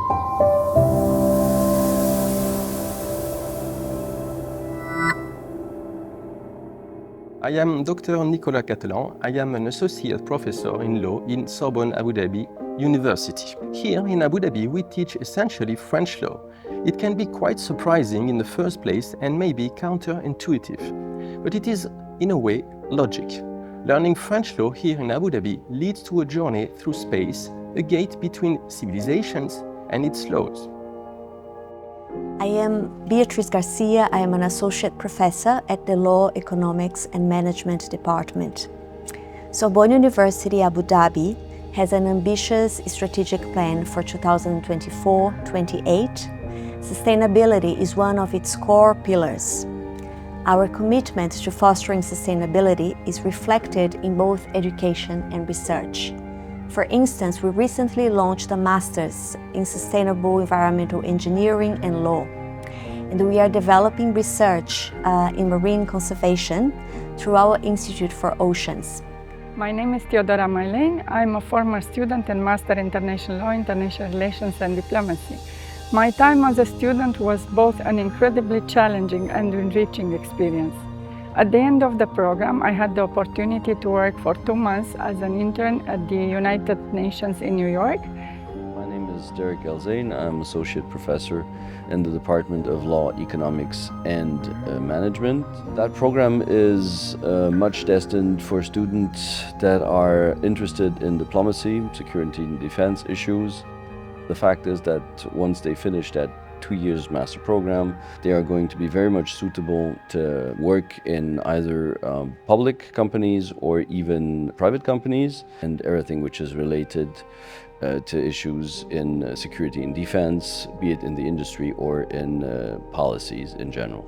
I am Dr. Nicolas Catalan. I am an associate professor in law in Sorbonne, Abu Dhabi University. Here in Abu Dhabi, we teach essentially French law. It can be quite surprising in the first place and maybe counterintuitive, but it is, in a way, logic. Learning French law here in Abu Dhabi leads to a journey through space, a gate between civilizations and its laws. I am Beatriz Garcia. I am an associate professor at the Law, Economics and Management Department. Sorbonne University Abu Dhabi has an ambitious strategic plan for 2024-28. Sustainability is one of its core pillars. Our commitment to fostering sustainability is reflected in both education and research. For instance, we recently launched a Master's in Sustainable Environmental Engineering and Law. And we are developing research in marine conservation through our Institute for Oceans. My name is Teodora Marlene. I'm a former student and Master in International Law, International Relations and Diplomacy. My time as a student was both an incredibly challenging and enriching experience. At the end of the program, I had the opportunity to work for 2 months as an intern at the United Nations in New York. My name is Derek Elzain. I'm Associate Professor in the Department of Law, Economics and Management. That program is much destined for students that are interested in diplomacy, security and defense issues. The fact is that once they finish that 2 years master program, they are going to be very much suitable to work in either public companies or even private companies, and everything which is related to issues in security and defense, be it in the industry or in policies in general.